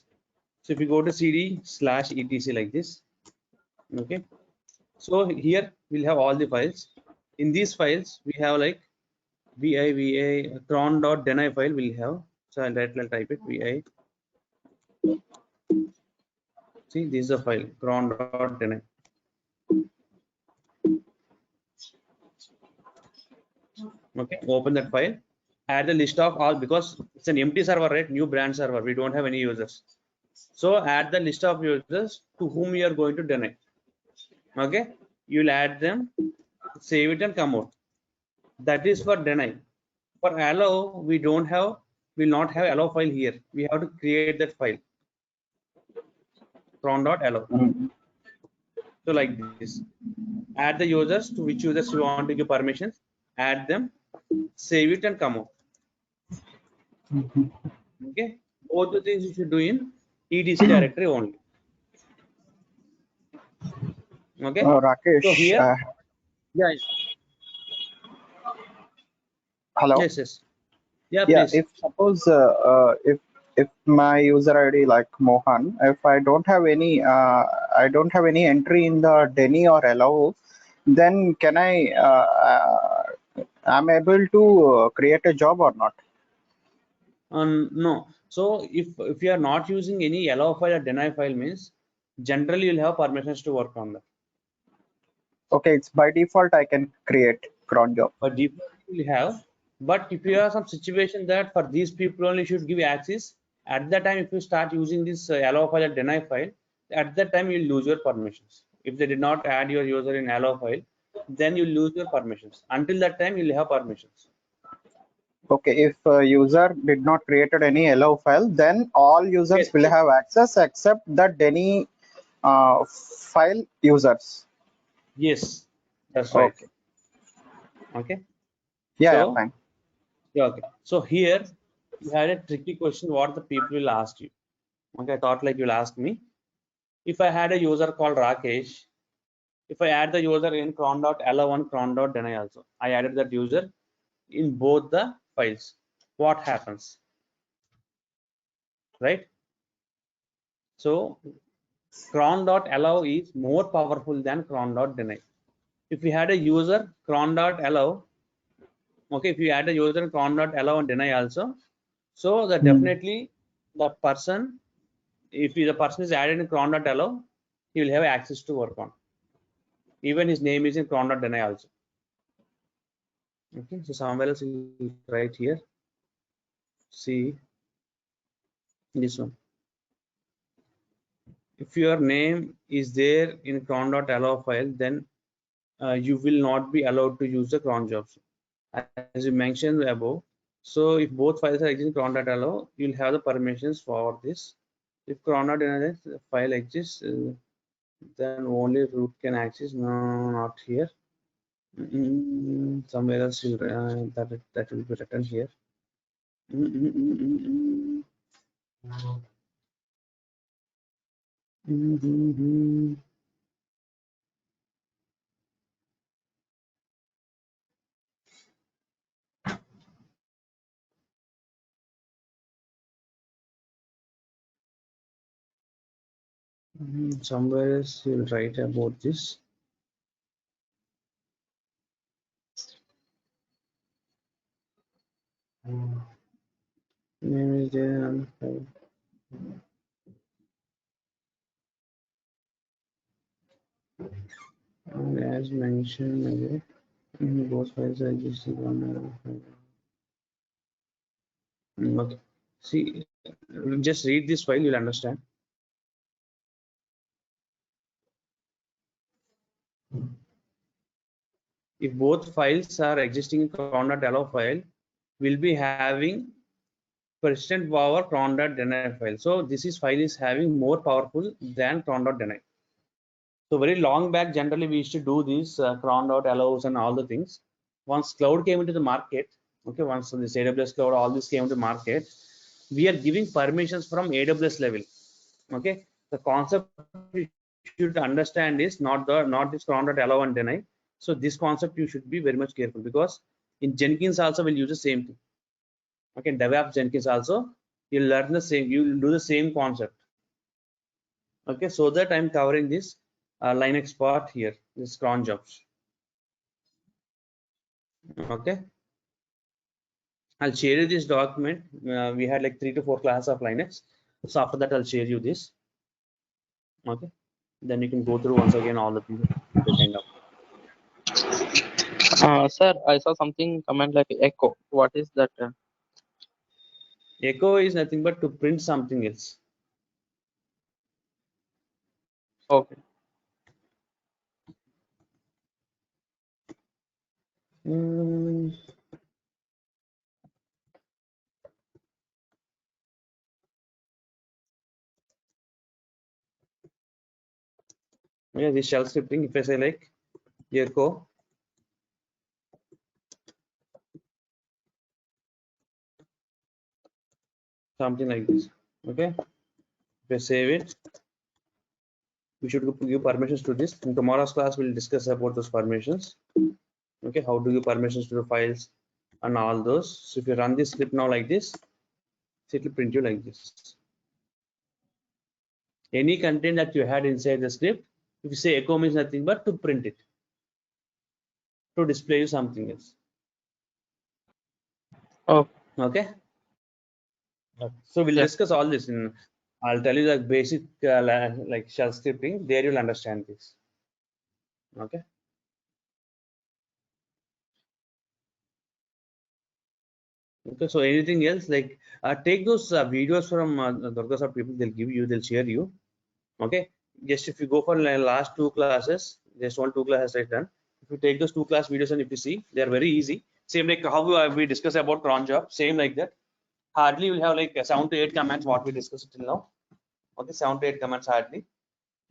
So if you go to cd/etc like this, okay, so here we'll have all the files. In these files we have like vi cron.deny file we'll have. So I'll type it vi. See, this is a file cron.deny. Okay, open that file, add the list of all, because it's an empty server, right? New brand server, we don't have any users. So add the list of users to whom you are going to deny. Okay, you'll add them, save it and come out. That is for deny. For allow, will not have allow file here. We have to create that file cron.allow. So like this, add the users to which users you want to give permissions, add them, save it and come out. Okay, both the things you should do in etc directory only. Okay, Rakesh, so here yeah. hello. Yes, yeah, Yeah, please. if suppose if my user ID like Mohan, if I don't have any entry in the Denny or allow, then can I'm able to create a job or not? No, so if you are not using any allow file or deny file, means generally you'll have permissions to work on that. Okay, it's by default I can create cron job. But default you have, but if you have some situation that for these people only should give access, at that time if you start using this allow file or deny file, at that time you'll lose your permissions. If they did not add your user in allow file, then you'll lose your permissions. Until that time you'll have permissions. Okay, if user did not created any allow file, then all users Yes. will have access except the Denny file users. Yes, that's right. Okay. Yeah, So, fine. yeah, okay. So here you had a tricky question what the people will ask you. Okay, I thought like you'll ask me. If I had a user called Rakesh, if I add the user in cron.allow and cron.deny also, I added that user in both the files. What happens? Right? So cron.allow is more powerful than cron.deny. If we had a user cron.allow, okay, if you add a user cron.allow and deny also, so that definitely the person, if the person is added in cron.allow, he will have access to work on. Even his name is in cron.deny also. Okay, so somewhere else right here. See this one. If your name is there in cron.allow file, then you will not be allowed to use the cron jobs, as you mentioned above. So if both files are existing cron.allow, you'll have the permissions for this. If cron.deny file exists, then only root can access. No, not here. Somewhere else that will be written here. Somewhere else you'll write about this. Name is there on file. And as mentioned, both files are existing on okay. See, just read this file, you'll understand. If both files are existing in cron.allow file, we'll be having persistent power cron.deny file. So this file is having more powerful than cron.deny. So very long back, generally we used to do these cron.allows and all the things. Once cloud came into the market, okay, once this AWS cloud, all this came to market, we are giving permissions from AWS level. Okay, the concept you should understand is not this cron.allow and deny. So this concept you should be very much careful, because in Jenkins also will use the same thing. Okay, DevOps Jenkins also you'll learn the same, you'll do the same concept. Okay, so that I'm covering this Linux part here, this cron jobs. Okay, I'll share you this document. We had like 3 to 4 classes of Linux, so after that I'll share you this. Okay, then you can go through once again all the things kind of. Sir, I saw something comment like echo. What is that? Echo is nothing but to print something else. Okay. Yeah, this shell scripting, if I say like echo something like this. Okay, if I save it, we should give permissions to this. In tomorrow's class we'll discuss about those permissions. Okay, how to give permissions to the files and all those. So if you run this script now like this, it will print you like this. Any content that you had inside the script, if you say echo means nothing but to print it, to display you something else. Oh, Okay, so we'll yeah. discuss all this in, I'll tell you the basic like shell scripting, there you'll understand this. Okay, okay, so anything else, like take those videos from Durgasar people, they'll share you. Okay, just if you go for last 2 classes, just 2 classes right done. If you take those 2 class videos and if you see, they are very easy. Same like how we discuss about cron job, same like that. Hardly you'll have like 7 to 8 commands what we discussed till now. Okay, 7 to 8 commands hardly.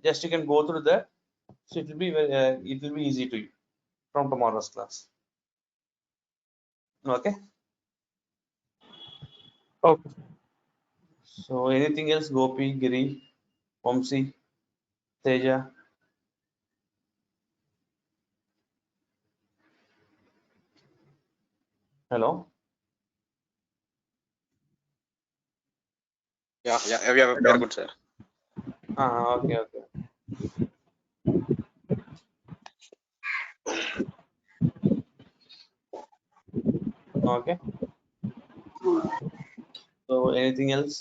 Just you can go through that, so it will be easy to you from tomorrow's class. Okay. Okay. So anything else? Gopi, Giri, Vamsi, Teja. Hello. Yeah, we are good, sir. Okay. Okay. So anything else?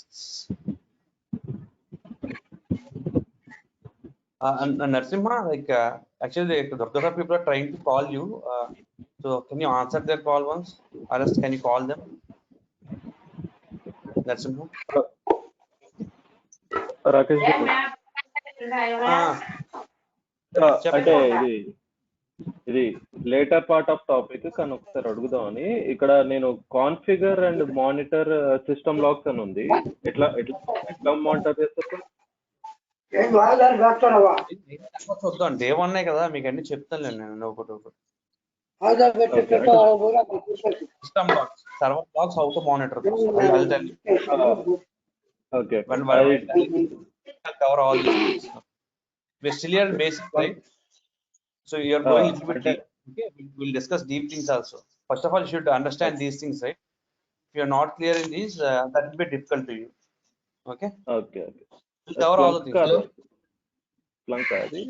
And Narasimha, like actually, the lot of people are trying to call you. So can you answer their call once? Or else can you call them? Narasimha. Rakesh గారు అంటే ఇది later part of topic కానీ ఒకసారి అడుగుదామని. ఇక్కడ నేను configure and monitor system logs అని ఉంది. ఎట్లా మానిటర్ చేస్తారు? చూద్దాం, డే 1 కదా, మీకు అన్ని చెప్తాను నేను ఒకటి. System logs, server logs, how to monitor those. I'll tell you. Okay. I'll cover all these things. We're still here in basic, right? So you're going a little bit deep. Okay, we'll discuss deep things also. First of all, you should understand these things, right? If you're not clear in these, that will be difficult to you. Okay. We'll cover all the things. Splunk అది.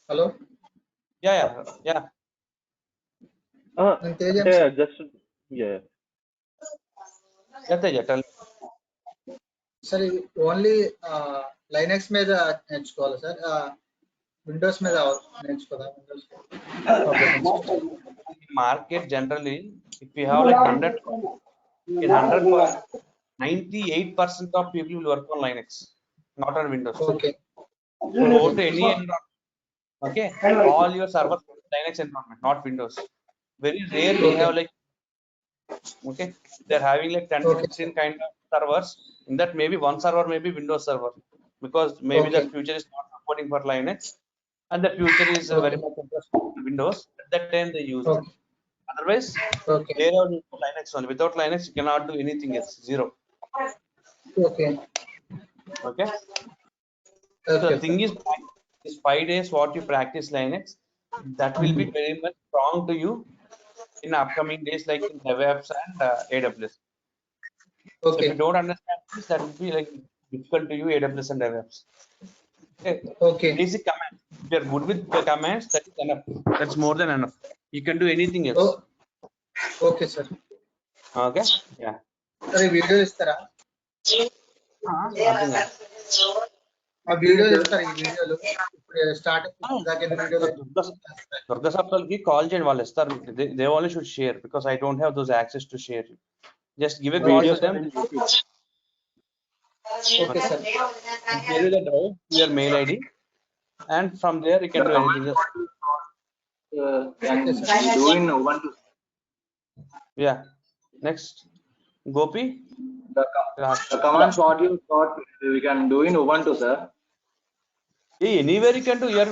Hello. Yeah. అంటే just tell me. Sir, only Linux మీద నేర్చుకోవాలి sir, Windows మీద నేర్చుకోదా? Market generally, if we have like 100, 98% of people will work on Linux, not on Windows. Okay. So go to any environment. Okay, all your servers Linux environment, not Windows. Very rare we have like, okay, they're having like 10 to 15 kind of servers. In that maybe one server may be Windows server, because maybe the future is not supporting for Linux, and the future is very much interested in Windows. At that time they use it. Otherwise, they are Linux only. Without Linux, you cannot do anything else. Zero. Okay. So the thing is, these 5 days what you practice Linux, that will be very much strong to you in upcoming days, like in DevOps and AWS. So if you don't understand this, that will be like difficult to you, AWS and DevOps. Okay. Basic commands. If you're good with the commands, that is enough. That's more than enough. You can do anything else. Okay, sir. Okay. Yeah. Sir, video istara? ఆ వీడియోలు ఇస్తారు, ఈ వీడియోలు ఇప్పుడు start Durga సాప్తాల్కి call చేయండి, వాళ్ళు ఇస్తారు. They only should share, because I don't have those access to share. Just give a call to them. Okay, sir. Give you the drive, your mail ID, and from there you can do anything else. Do in Ubuntu. Yeah. Next, Gopi. The commands what you thought we can do in Ubuntu, sir. Anywhere you can do here.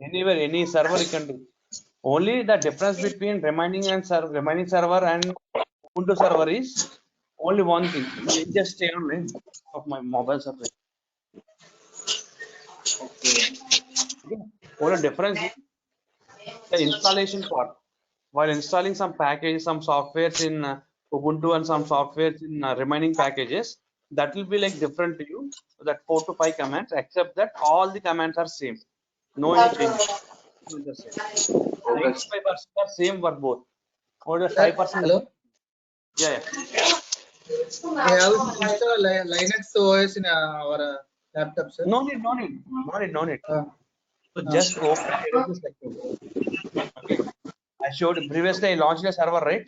Anywhere, any server you can do. Only the difference between remaining server and Ubuntu server is only one thing. Just stay on me of my mobile server. Okay. Only difference is the installation part. While installing some packages, some softwares in Ubuntu and some softwares in remaining packages, that will be like different to you. That 4 to 5 commands, except that all the commands are same. No any changes. 95% are same for both. Only 5%. Hello. Yeah. We have installed Linux OS in our laptop, sir. No need. So just open AWS account. Okay. I showed previously. I launched a server, right?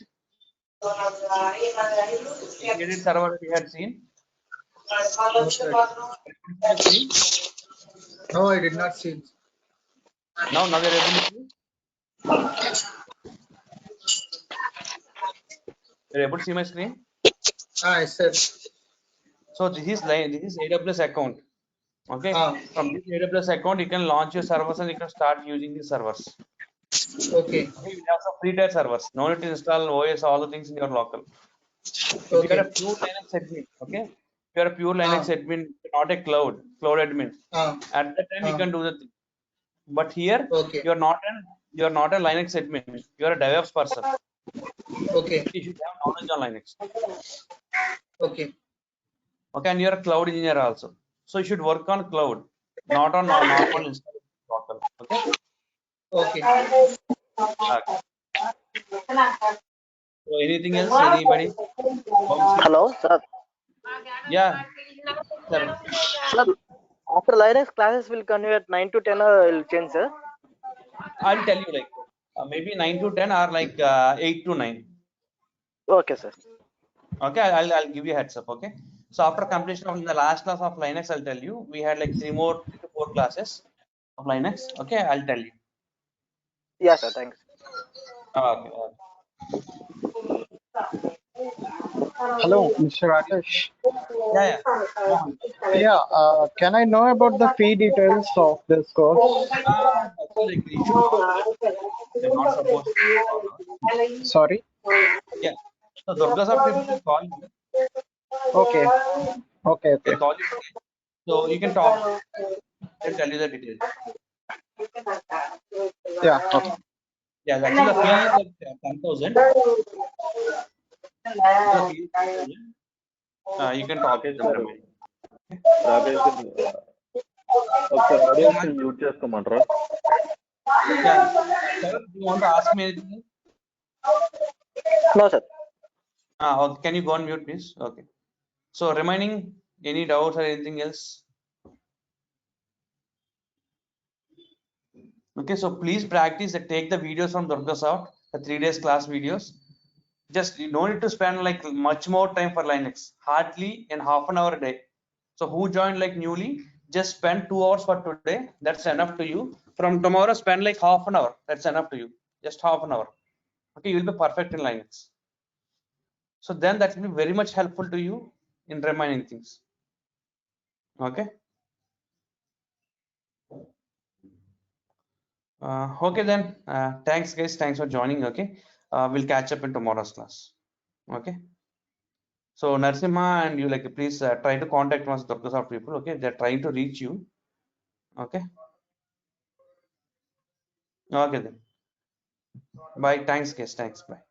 Edit server we had seen. No, I did not see it. Now you're able to see. You're able to see my screen. Yes, sir. So this is AWS account. Okay. From this AWS account, you can launch your servers and you can start using the servers. Okay. You have some free tier servers. No need to install OS, all the things in your local. If you Okay. are a pure Linux admin, okay, if you are a pure Linux admin, not a cloud admin, at that time you can do the thing. But here Okay. you are not a Linux admin. You are a DevOps person. Okay. You should have knowledge on Linux. Okay. Okay, and you are a cloud engineer also. So you should work on cloud, not on normal installation local. Okay. Okay. Okay. So anything else? Anybody? Hello, sir. Yeah. Sir. Sir, after Linux classes will continue at 9 to 10 or will change, sir? I'll tell you like maybe 9 to 10 or like 8 to 9. Okay, sir. Okay, I'll give you a heads up. Okay. So after completion of the last class of Linux, I'll tell you we had like 3 to 4 classes of Linux. Okay, I'll tell you. Yeah, sir. Thanks. Okay. Hello, Mr. Rakesh. Yeah. Yeah, can I know about the fee details of this course? Actually, like, you should not. They're not supposed to. Sorry? Yeah. So Durga's people will call you. Okay. Okay, They okay. call you. So you can talk. They'll tell you the details. Yeah, okay. Yeah, actually the fee is like 10,000. The fee is 10,000. You can talk to them. Rakesh ఒకసారి audience mute చేసుకోమంటారా? Yeah. Sir, do you want to ask me anything? No, sir. Okay. Can you go on mute, please? Okay. So remaining, any doubts or anything else? Okay, so please practice and take the videos from Durgasoft, the 3 days class videos. Just you don't need to spend like much more time for Linux, hardly in half an hour a day. So who joined like newly, just spend 2 hours for today. That's enough to you. From tomorrow, spend like half an hour. That's enough to you. Just half an hour. Okay, you'll be perfect in Linux. So then that will be very much helpful to you in remaining things. Okay. Okay then. Thanks guys. Thanks for joining. Okay. We'll catch up in tomorrow's class. Okay. So Narasimha and you like please try to contact once Durgasoft people. Okay, they're trying to reach you. Okay. Okay then. Bye. Thanks guys. Thanks. Bye.